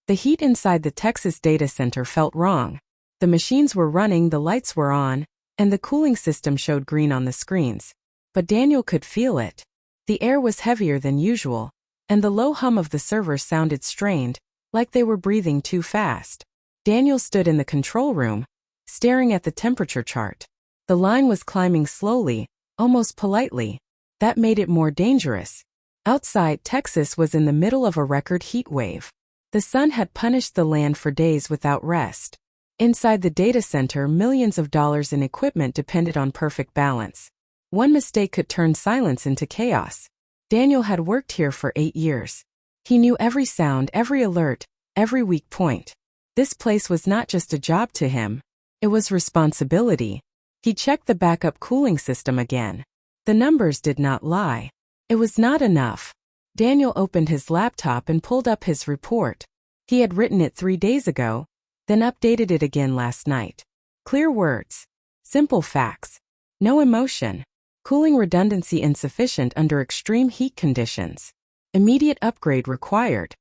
The heat inside the Texas data center felt wrong. The machines were running, the lights were on, and the cooling system showed green on the screens. But Daniel could feel it. The air was heavier than usual, and the low hum of the servers sounded strained, like they were breathing too fast. Daniel stood in the control room, staring at the temperature chart. The line was climbing slowly, almost politely. That made it more dangerous. Outside, Texas was in the middle of a record heat wave. The sun had punished the land for days without rest. Inside the data center, millions of dollars in equipment depended on perfect balance. One mistake could turn silence into chaos. Daniel had worked here for 8 years. He knew every sound, every alert, every weak point. This place was not just a job to him. It was responsibility. He checked the backup cooling system again. The numbers did not lie. It was not enough. Daniel opened his laptop and pulled up his report. He had written it 3 days ago, then updated it again last night. Clear words. Simple facts. No emotion. Cooling redundancy insufficient under extreme heat conditions. Immediate upgrade required.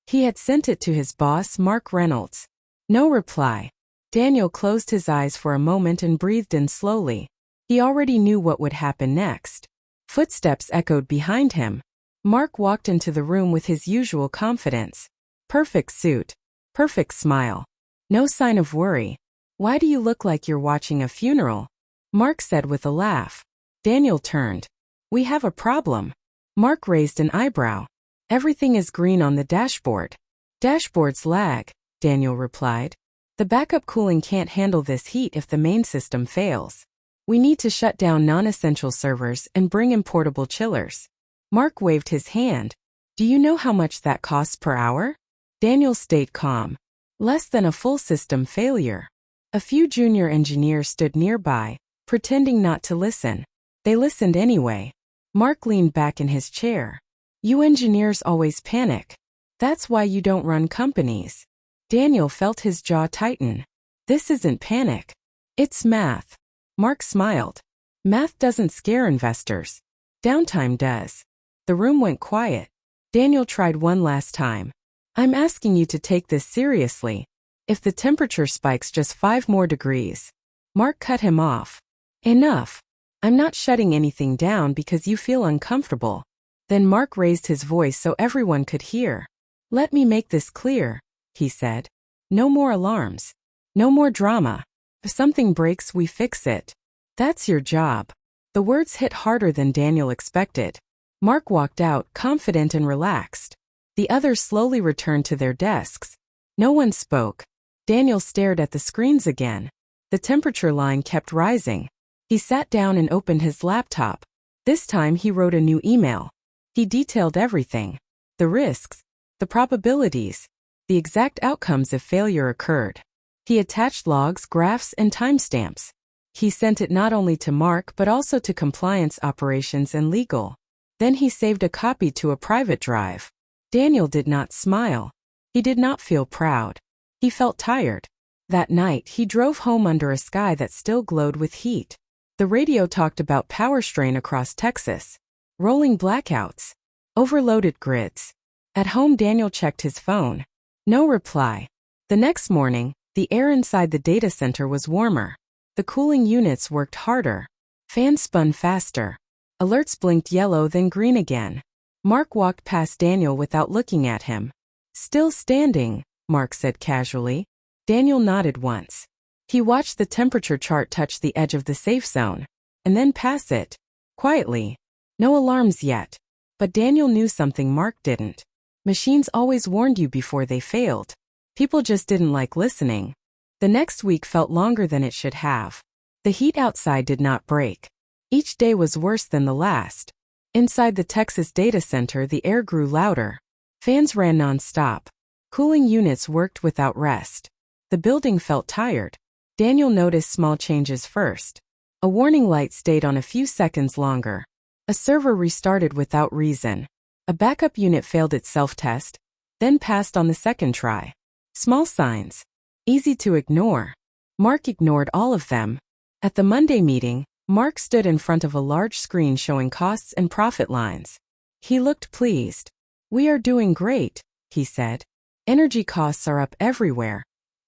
He had sent it to his boss, Mark Reynolds. No reply. Daniel closed his eyes for a moment and breathed in slowly. He already knew what would happen next. Footsteps echoed behind him. Mark walked into the room with his usual confidence. Perfect suit. Perfect smile. No sign of worry. "Why do you look like you're watching a funeral?" Mark said with a laugh. Daniel turned. "We have a problem." Mark raised an eyebrow. "Everything is green on the dashboard." "Dashboards lag," Daniel replied. "The backup cooling can't handle this heat if the main system fails. We need to shut down non-essential servers and bring in portable chillers." Mark waved his hand. "Do you know how much that costs per hour?" Daniel stayed calm. "Less than a full system failure." A few junior engineers stood nearby, pretending not to listen. They listened anyway. Mark leaned back in his chair. "You engineers always panic. That's why you don't run companies." Daniel felt his jaw tighten. "This isn't panic. It's math." Mark smiled. "Math doesn't scare investors. Downtime does." The room went quiet. Daniel tried one last time. "I'm asking you to take this seriously. If the temperature spikes just 5 more degrees." Mark cut him off. "Enough. I'm not shutting anything down because you feel uncomfortable." Then Mark raised his voice so everyone could hear. "Let me make this clear," he said. "No more alarms. No more drama. If something breaks, we fix it. That's your job." The words hit harder than Daniel expected. Mark walked out, confident and relaxed. The others slowly returned to their desks. No one spoke. Daniel stared at the screens again. The temperature line kept rising. He sat down and opened his laptop. This time he wrote a new email. He detailed everything. The risks, the probabilities, the exact outcomes if failure occurred. He attached logs, graphs, and timestamps. He sent it not only to Mark but also to compliance, operations, and legal. Then he saved a copy to a private drive. Daniel did not smile. He did not feel proud. He felt tired. That night, he drove home under a sky that still glowed with heat. The radio talked about power strain across Texas, rolling blackouts, overloaded grids. At home, Daniel checked his phone. No reply. The next morning, the air inside the data center was warmer. The cooling units worked harder. Fans spun faster. Alerts blinked yellow, then green again. Mark walked past Daniel without looking at him. "Still standing," Mark said casually. Daniel nodded once. He watched the temperature chart touch the edge of the safe zone, and then pass it. Quietly. No alarms yet. But Daniel knew something Mark didn't. Machines always warned you before they failed. People just didn't like listening. The next week felt longer than it should have. The heat outside did not break. Each day was worse than the last. Inside the Texas data center, the air grew louder. Fans ran non-stop. Cooling units worked without rest. The building felt tired. Daniel noticed small changes first. A warning light stayed on a few seconds longer. A server restarted without reason. A backup unit failed its self-test, then passed on the second try. Small signs. Easy to ignore. Mark ignored all of them. At the Monday meeting, Mark stood in front of a large screen showing costs and profit lines. He looked pleased. "We are doing great," he said. Energy costs are up everywhere.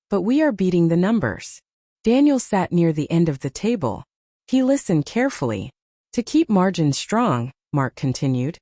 But we are beating the numbers. Daniel sat near the end of the table. He listened carefully. To keep margins strong, Mark continued,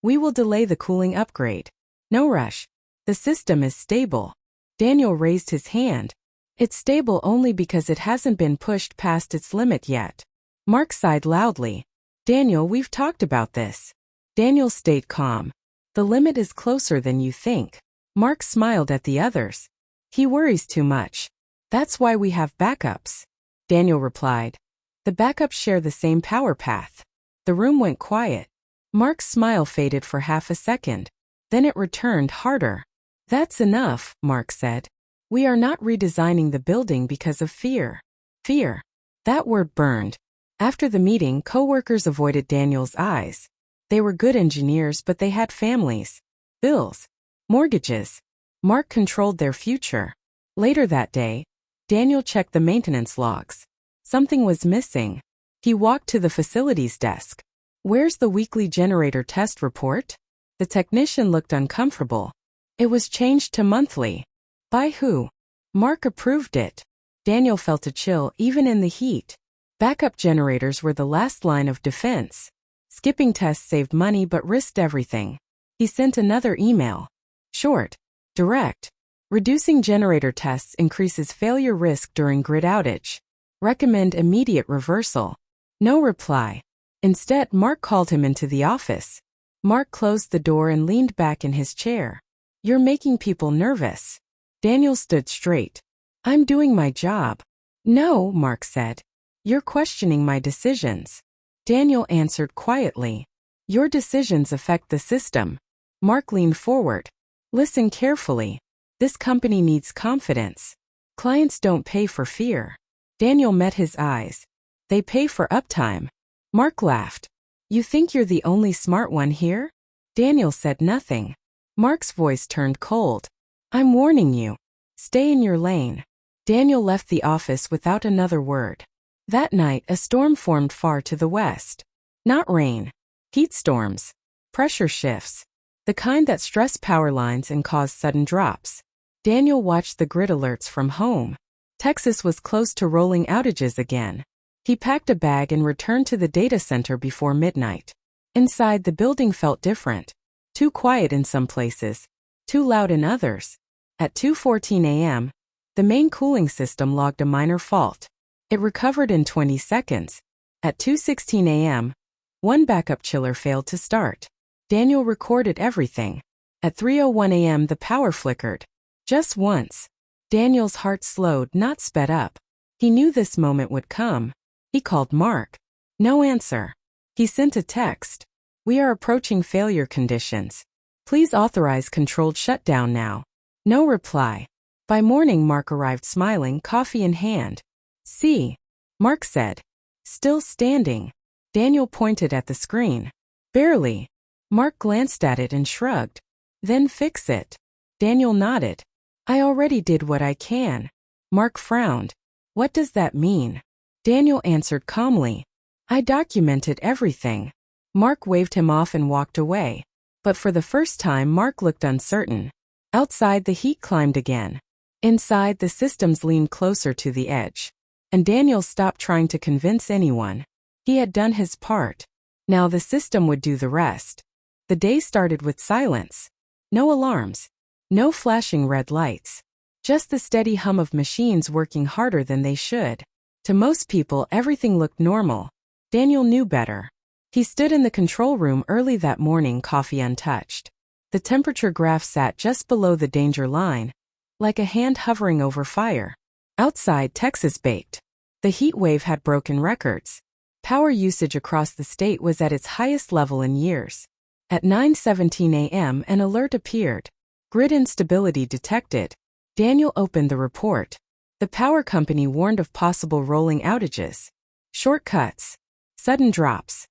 we will delay the cooling upgrade. No rush. The system is stable. Daniel raised his hand. It's stable only because it hasn't been pushed past its limit yet. Mark sighed loudly. Daniel, we've talked about this. Daniel stayed calm. The limit is closer than you think. Mark smiled at the others. He worries too much. That's why we have backups. Daniel replied. The backups share the same power path. The room went quiet. Mark's smile faded for half a second. Then it returned harder. That's enough, Mark said. We are not redesigning the building because of fear. Fear. That word burned. After the meeting, co-workers avoided Daniel's eyes. They were good engineers, but they had families, bills, mortgages. Mark controlled their future. Later that day, Daniel checked the maintenance logs. Something was missing. He walked to the facilities desk. Where's the weekly generator test report? The technician looked uncomfortable. It was changed to monthly. By who? Mark approved it. Daniel felt a chill even in the heat. Backup generators were the last line of defense. Skipping tests saved money but risked everything. He sent another email. Short. Direct. Reducing generator tests increases failure risk during grid outage. Recommend immediate reversal. No reply. Instead, Mark called him into the office. Mark closed the door and leaned back in his chair. You're making people nervous. Daniel stood straight. I'm doing my job. No, Mark said. You're questioning my decisions. Daniel answered quietly. Your decisions affect the system. Mark leaned forward. Listen carefully. This company needs confidence. Clients don't pay for fear. Daniel met his eyes. They pay for uptime. Mark laughed. You think you're the only smart one here? Daniel said nothing. Mark's voice turned cold. I'm warning you. Stay in your lane. Daniel left the office without another word. That night, a storm formed far to the west. Not rain. Heat storms. Pressure shifts. The kind that stress power lines and cause sudden drops. Daniel watched the grid alerts from home. Texas was close to rolling outages again. He packed a bag and returned to the data center before midnight. Inside, the building felt different. Too quiet in some places. Too loud in others. At 2:14 a.m., the main cooling system logged a minor fault. It recovered in 20 seconds. At 2:16 a.m., one backup chiller failed to start. Daniel recorded everything. At 3:01 a.m., the power flickered. Just once. Daniel's heart slowed, not sped up. He knew this moment would come. He called Mark. No answer. He sent a text. We are approaching failure conditions. Please authorize controlled shutdown now. No reply. By morning, Mark arrived smiling, coffee in hand. See? Mark said. Still standing. Daniel pointed at the screen. Barely. Mark glanced at it and shrugged. Then fix it. Daniel nodded. I already did what I can. Mark frowned. What does that mean? Daniel answered calmly. I documented everything. Mark waved him off and walked away. But for the first time, Mark looked uncertain. Outside, the heat climbed again. Inside, the systems leaned closer to the edge. And Daniel stopped trying to convince anyone. He had done his part. Now the system would do the rest. The day started with silence. No alarms. No flashing red lights. Just the steady hum of machines working harder than they should. To most people, everything looked normal. Daniel knew better. He stood in the control room early that morning, coffee untouched. The temperature graph sat just below the danger line, like a hand hovering over fire. Outside, Texas baked. The heat wave had broken records. Power usage across the state was at its highest level in years. At 9:17 a.m., an alert appeared. Grid instability detected. Daniel opened the report. The power company warned of possible rolling outages. Shortcuts. Sudden drops.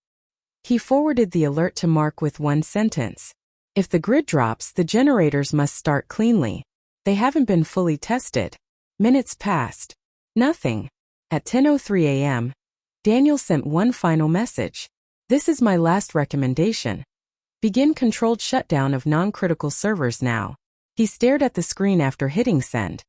He forwarded the alert to Mark with one sentence. If the grid drops, the generators must start cleanly. They haven't been fully tested. Minutes passed. Nothing. At 10:03 a.m., Daniel sent one final message. This is my last recommendation. Begin controlled shutdown of non-critical servers now. He stared at the screen after hitting send.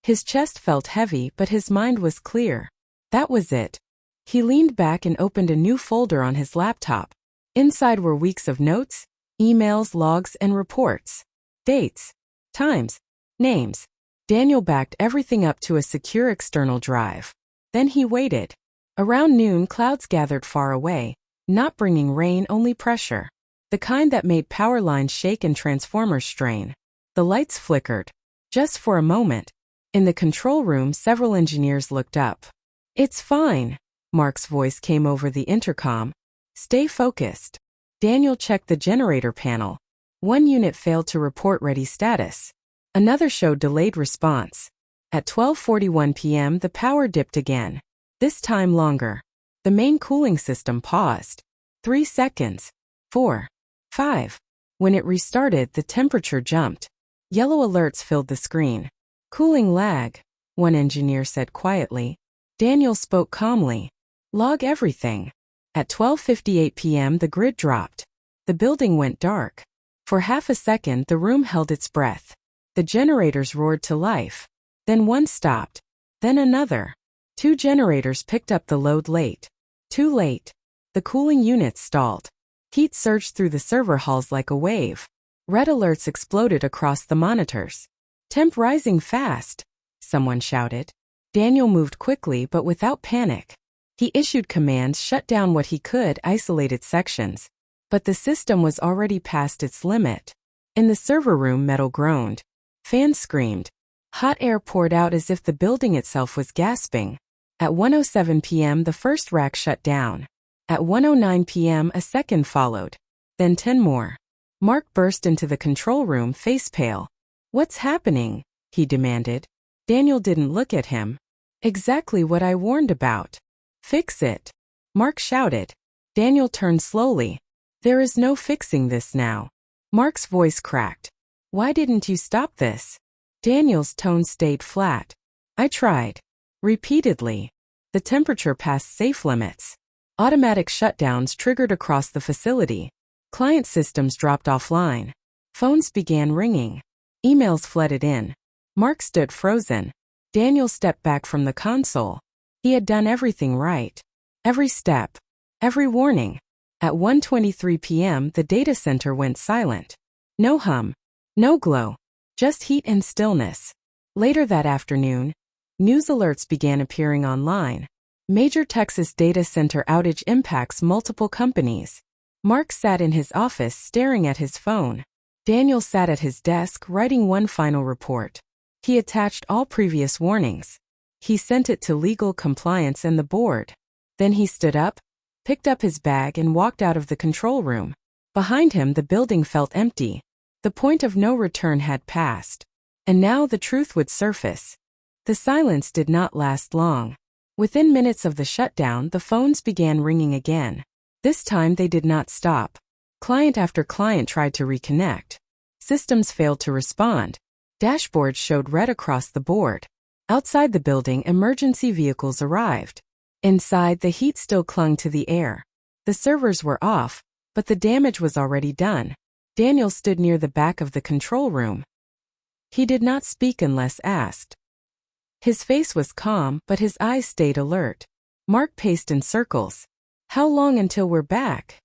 His chest felt heavy, but his mind was clear. That was it. He leaned back and opened a new folder on his laptop. Inside were weeks of notes, emails, logs, and reports. Dates, times, names. Daniel backed everything up to a secure external drive. Then he waited. Around noon, clouds gathered far away, not bringing rain, only pressure. The kind that made power lines shake and transformers strain. The lights flickered. Just for a moment. In the control room, several engineers looked up. "It's fine," Mark's voice came over the intercom. "Stay focused." Daniel checked the generator panel. One unit failed to report ready status. Another showed delayed response. At 12:41 p.m. the power dipped again. This time longer. The main cooling system paused. 3 seconds. 4. 5. When it restarted, the temperature jumped. Yellow alerts filled the screen. "Cooling lag," one engineer said quietly. Daniel spoke calmly. "Log everything." At 12:58 p.m. the grid dropped. The building went dark. For half a second the room held its breath. The generators roared to life. Then one stopped. Then another. 2 generators picked up the load late. Too late. The cooling units stalled. Heat surged through the server halls like a wave. Red alerts exploded across the monitors. "Temp rising fast," someone shouted. Daniel moved quickly but without panic. He issued commands, shut down what he could, isolated sections. But the system was already past its limit. In the server room, metal groaned. Fans screamed. Hot air poured out as if the building itself was gasping. At 1:07 p.m. the first rack shut down. At 1:09 p.m. a second followed. Then 10 more. Mark burst into the control room, face pale. "What's happening?" he demanded. Daniel didn't look at him. "Exactly what I warned about. Fix it," Mark shouted. Daniel turned slowly. "There is no fixing this now." Mark's voice cracked. "Why didn't you stop this?" Daniel's tone stayed flat. "I tried. Repeatedly. The temperature passed safe limits. Automatic shutdowns triggered across the facility. Client systems dropped offline. Phones began ringing. Emails flooded in. Mark stood frozen. Daniel stepped back from the console. He had done everything right. Every step. Every warning. At 1:23 p.m. the data center went silent. No hum. No glow. Just heat and stillness. Later that afternoon, news alerts began appearing online. Major Texas data center outage impacts multiple companies. Mark sat in his office staring at his phone. Daniel sat at his desk writing one final report. He attached all previous warnings. He sent it to legal, compliance, and the board. Then he stood up, picked up his bag, and walked out of the control room. Behind him the building felt empty. The point of no return had passed. And now the truth would surface. The silence did not last long. Within minutes of the shutdown, the phones began ringing again. This time they did not stop. Client after client tried to reconnect. Systems failed to respond. Dashboards showed red across the board. Outside the building, emergency vehicles arrived. Inside, the heat still clung to the air. The servers were off, but the damage was already done. Daniel stood near the back of the control room. He did not speak unless asked. His face was calm, but his eyes stayed alert. Mark paced in circles. "How long until we're back?"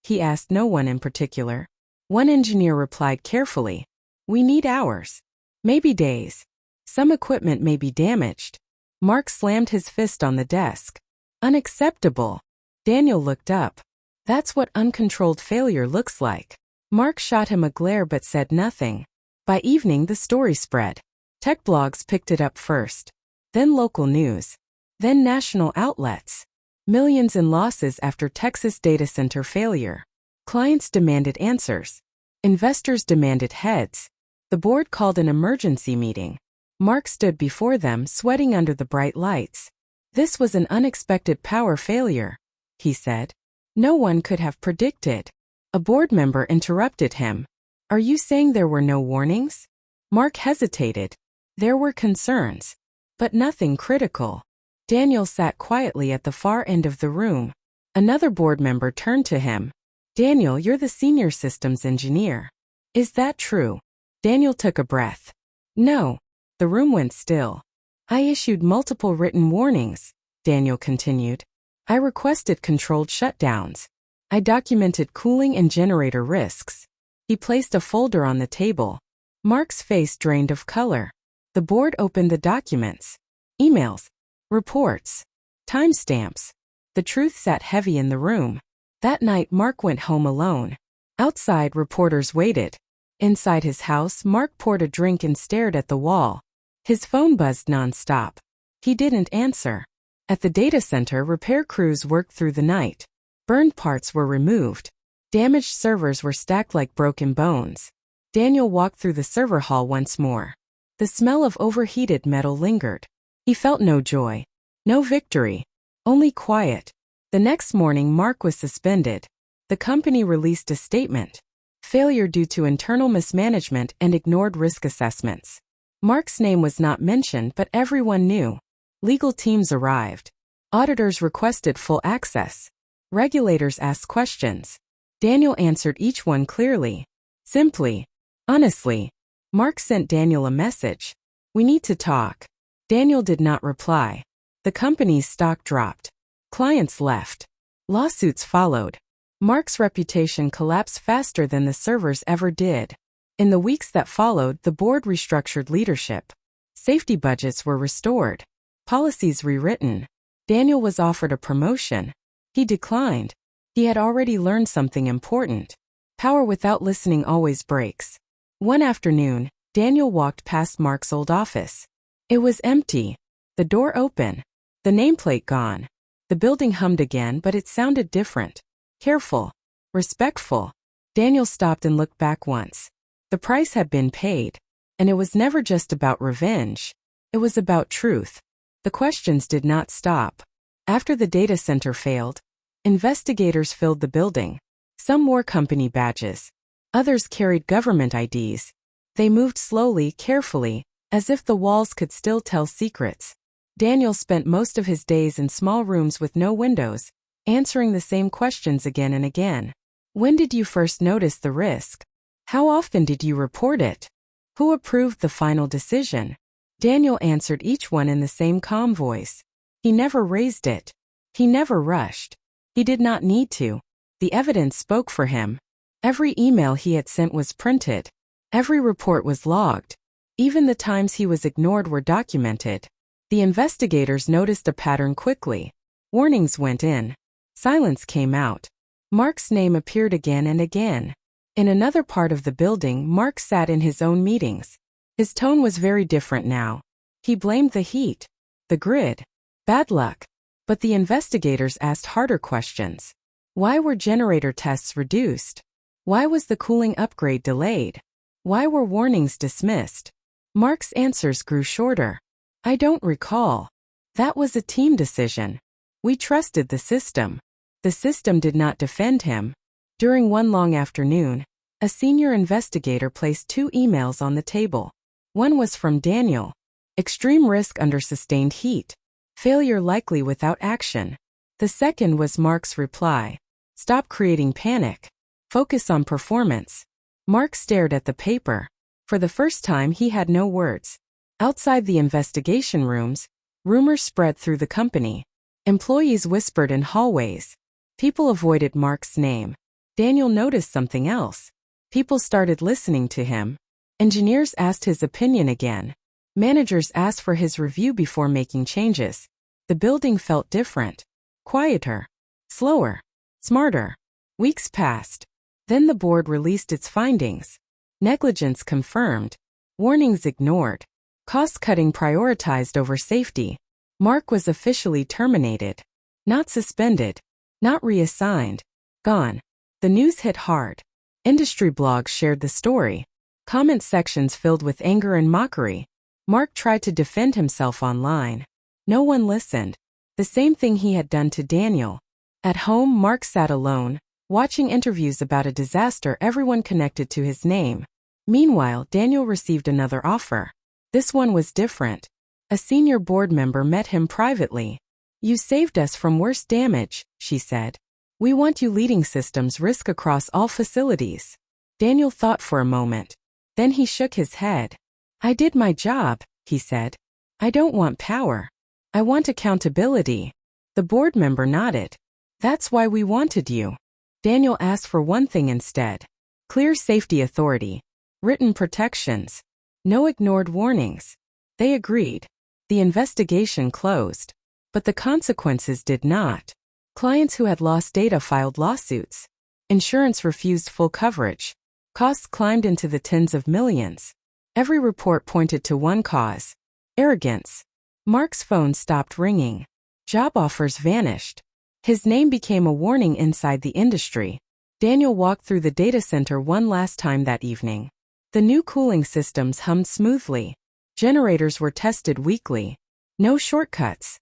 He asked no one in particular. One engineer replied carefully. "We need hours. Maybe days. Some equipment may be damaged." Mark slammed his fist on the desk. "Unacceptable." Daniel looked up. "That's what uncontrolled failure looks like." Mark shot him a glare but said nothing. By evening the story spread. Tech blogs picked it up first. Then local news. Then national outlets. Millions in losses after Texas data center failure. Clients demanded answers. Investors demanded heads. The board called an emergency meeting. Mark stood before them, sweating under the bright lights. "This was an unexpected power failure," he said. "No one could have predicted." A board member interrupted him. "Are you saying there were no warnings?" Mark hesitated. "There were concerns. But nothing critical." Daniel sat quietly at the far end of the room. Another board member turned to him. "Daniel, you're the senior systems engineer. Is that true?" Daniel took a breath. No. The room went still. I issued multiple written warnings, Daniel continued. I requested controlled shutdowns. I documented cooling and generator risks. He placed a folder on the table. Mark's face drained of color. The board opened the documents. Emails. Reports. Timestamps. The truth sat heavy in the room. That night Mark went home alone. Outside, reporters waited. Inside his house, Mark poured a drink and stared at the wall. His phone buzzed non-stop. He didn't answer. At the data center, repair crews worked through the night. Burned parts were removed. Damaged servers were stacked like broken bones. Daniel walked through the server hall once more. The smell of overheated metal lingered. He felt no joy. No victory. Only quiet. The next morning, Mark was suspended. The company released a statement. Failure due to internal mismanagement and ignored risk assessments. Mark's name was not mentioned, but everyone knew. Legal teams arrived. Auditors requested full access. Regulators asked questions. Daniel answered each one clearly. Simply. Honestly. Mark sent Daniel a message. We need to talk. Daniel did not reply. The company's stock dropped. Clients left. Lawsuits followed. Mark's reputation collapsed faster than the servers ever did. In the weeks that followed, the board restructured leadership. Safety budgets were restored. Policies rewritten. Daniel was offered a promotion. He declined. He had already learned something important. Power without listening always breaks. One afternoon, Daniel walked past Mark's old office. It was empty. The door open. The nameplate gone. The building hummed again, but it sounded different. Careful. Respectful. Daniel stopped and looked back once. The price had been paid. And it was never just about revenge. It was about truth. The questions did not stop. After the data center failed, investigators filled the building. Some wore company badges. Others carried government IDs. They moved slowly, carefully, as if the walls could still tell secrets. Daniel spent most of his days in small rooms with no windows, answering the same questions again and again. When did you first notice the risk? How often did you report it? Who approved the final decision? Daniel answered each one in the same calm voice. He never raised it. He never rushed. He did not need to. The evidence spoke for him. Every email he had sent was printed. Every report was logged. Even the times he was ignored were documented. The investigators noticed a pattern quickly. Warnings went in. Silence came out. Mark's name appeared again and again. In another part of the building, Mark sat in his own meetings. His tone was very different now. He blamed the heat, the grid, bad luck. But the investigators asked harder questions. Why were generator tests reduced? Why was the cooling upgrade delayed? Why were warnings dismissed? Mark's answers grew shorter. I don't recall. That was a team decision. We trusted the system. The system did not defend him. During one long afternoon, a senior investigator placed 2 emails on the table. One was from Daniel. Extreme risk under sustained heat. Failure likely without action. The second was Mark's reply. Stop creating panic. Focus on performance. Mark stared at the paper. For the first time, he had no words. Outside the investigation rooms, rumors spread through the company. Employees whispered in hallways. People avoided Mark's name. Daniel noticed something else. People started listening to him. Engineers asked his opinion again. Managers asked for his review before making changes. The building felt different. Quieter. Slower. Smarter. Weeks passed. Then the board released its findings. Negligence confirmed. Warnings ignored. Cost-cutting prioritized over safety. Mark was officially terminated. Not suspended. Not reassigned. Gone. The news hit hard. Industry blogs shared the story. Comment sections filled with anger and mockery. Mark tried to defend himself online. No one listened. The same thing he had done to Daniel. At home, Mark sat alone, watching interviews about a disaster everyone connected to his name. Meanwhile, Daniel received another offer. This one was different. A senior board member met him privately. You saved us from worse damage, she said. We want you leading systems risk across all facilities. Daniel thought for a moment. Then he shook his head. I did my job, he said. I don't want power. I want accountability. The board member nodded. That's why we wanted you. Daniel asked for one thing instead. Clear safety authority. Written protections. No ignored warnings. They agreed. The investigation closed. But the consequences did not. Clients who had lost data filed lawsuits. Insurance refused full coverage. Costs climbed into the tens of millions. Every report pointed to one cause. Arrogance. Mark's phone stopped ringing. Job offers vanished. His name became a warning inside the industry. Daniel walked through the data center one last time that evening. The new cooling systems hummed smoothly. Generators were tested weekly. No shortcuts.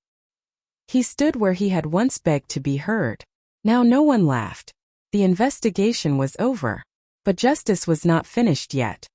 He stood where he had once begged to be heard. Now no one laughed. The investigation was over. But justice was not finished yet.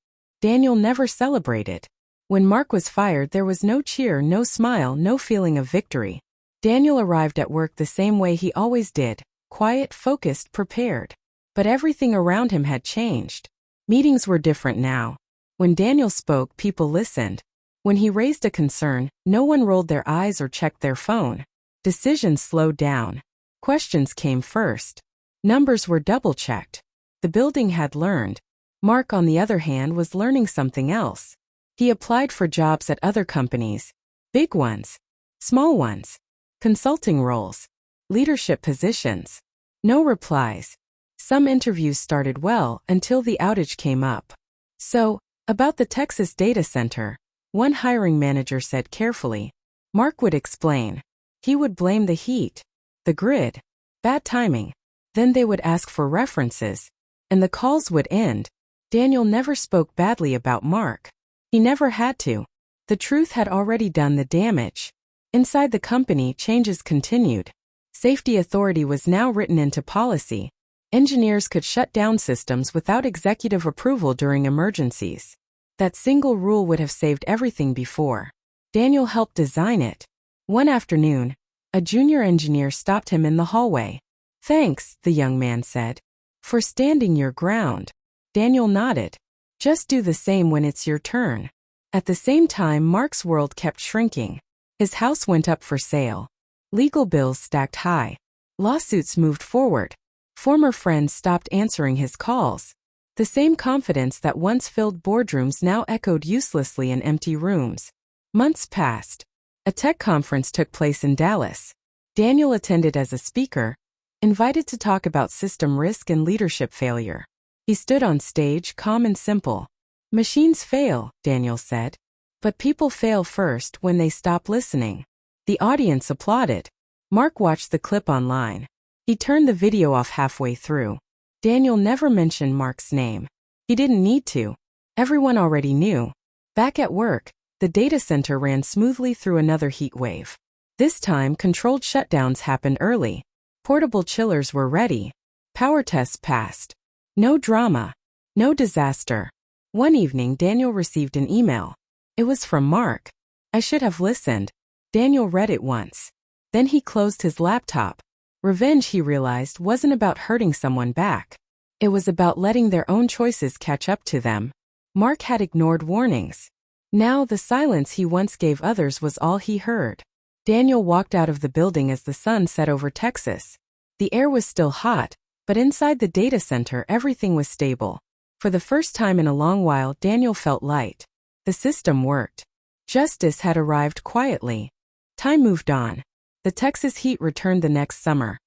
Daniel never celebrated. When Mark was fired, there was no cheer, no smile, no feeling of victory. Daniel arrived at work the same way he always did, quiet, focused, prepared. But everything around him had changed. Meetings were different now. When Daniel spoke, people listened. When he raised a concern, no one rolled their eyes or checked their phone. Decisions slowed down. Questions came first. Numbers were double-checked. The building had learned. Mark, on the other hand, was learning something else. He applied for jobs at other companies. Big ones. Small ones. Consulting roles. Leadership positions. No replies. Some interviews started well until the outage came up. So, about the Texas data center, one hiring manager said carefully. Mark would explain. He would blame the heat, the grid, bad timing. Then they would ask for references. And the calls would end. Daniel never spoke badly about Mark. He never had to. The truth had already done the damage. Inside the company, changes continued. Safety authority was now written into policy. Engineers could shut down systems without executive approval during emergencies. That single rule would have saved everything before. Daniel helped design it. One afternoon, a junior engineer stopped him in the hallway. Thanks, the young man said. For standing your ground. Daniel nodded. Just do the same when it's your turn. At the same time, Mark's world kept shrinking. His house went up for sale. Legal bills stacked high. Lawsuits moved forward. Former friends stopped answering his calls. The same confidence that once filled boardrooms now echoed uselessly in empty rooms. Months passed. A tech conference took place in Dallas. Daniel attended as a speaker, invited to talk about system risk and leadership failure. He stood on stage, calm and simple. Machines fail, Daniel said. But people fail first when they stop listening. The audience applauded. Mark watched the clip online. He turned the video off halfway through. Daniel never mentioned Mark's name. He didn't need to. Everyone already knew. Back at work, the data center ran smoothly through another heat wave. This time, controlled shutdowns happened early. Portable chillers were ready. Power tests passed. No drama. No disaster. One evening, Daniel received an email. It was from Mark. I should have listened. Daniel read it once. Then he closed his laptop. Revenge, he realized, wasn't about hurting someone back. It was about letting their own choices catch up to them. Mark had ignored warnings. Now the silence he once gave others was all he heard. Daniel walked out of the building as the sun set over Texas. The air was still hot, but inside the data center everything was stable. For the first time in a long while, Daniel felt light. The system worked. Justice had arrived quietly. Time moved on. The Texas heat returned the next summer.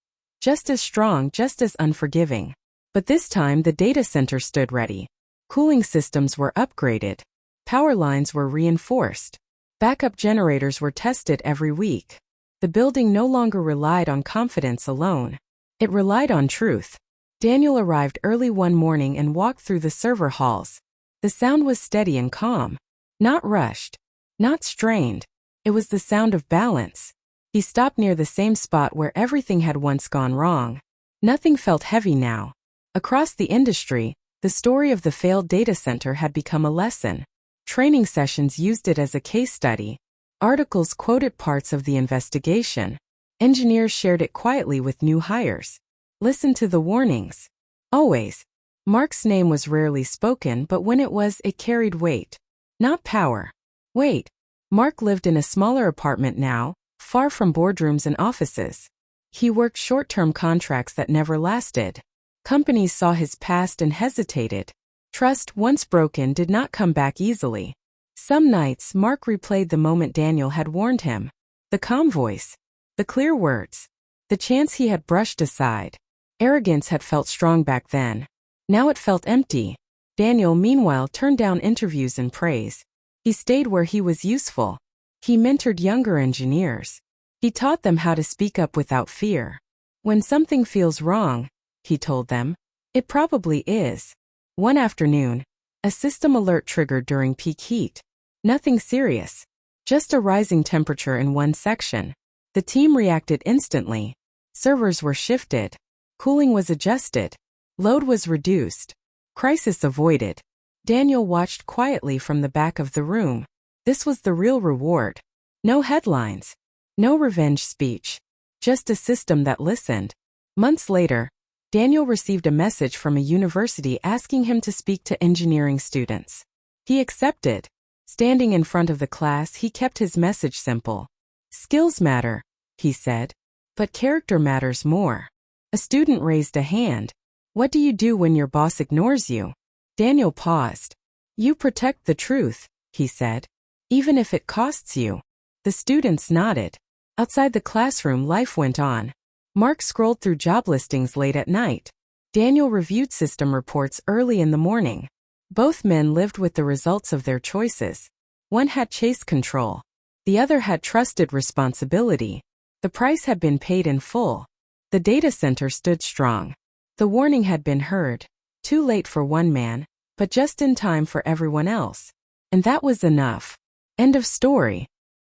Just as strong, just as unforgiving. But this time the data center stood ready. Cooling systems were upgraded. Power lines were reinforced. Backup generators were tested every week. The building no longer relied on confidence alone. It relied on truth. Daniel arrived early one morning and walked through the server halls. The sound was steady and calm. Not rushed. Not strained. It was the sound of balance. He stopped near the same spot where everything had once gone wrong. Nothing felt heavy now. Across the industry, the story of the failed data center had become a lesson. Training sessions used it as a case study. Articles quoted parts of the investigation. Engineers shared it quietly with new hires. Listen to the warnings. Always. Mark's name was rarely spoken, but when it was, it carried weight. Not power. Wait. Mark lived in a smaller apartment now, far from boardrooms and offices. He worked short-term contracts that never lasted. Companies saw his past and hesitated. Trust, once broken, did not come back easily. Some nights, Mark replayed the moment Daniel had warned him. The calm voice. The clear words. The chance he had brushed aside. Arrogance had felt strong back then. Now it felt empty. Daniel, meanwhile, turned down interviews and praise. He stayed where he was useful. He mentored younger engineers. He taught them how to speak up without fear. When something feels wrong, he told them, it probably is. One afternoon, a system alert triggered during peak heat. Nothing serious. Just a rising temperature in one section. The team reacted instantly. Servers were shifted. Cooling was adjusted. Load was reduced. Crisis avoided. Daniel watched quietly from the back of the room. This was the real reward. No headlines. No revenge speech. Just a system that listened. Months later, Daniel received a message from a university asking him to speak to engineering students. He accepted. Standing in front of the class, he kept his message simple. Skills matter, he said, but character matters more. A student raised a hand. What do you do when your boss ignores you? Daniel paused. You protect the truth, he said, even if it costs you. The students nodded. Outside the classroom, life went on. Mark scrolled through job listings late at night. Daniel reviewed system reports early in the morning. Both men lived with the results of their choices. One had chase control. The other had trusted responsibility. The price had been paid in full. The data center stood strong. The warning had been heard. Too late for one man, but just in time for everyone else. And that was enough. End of story.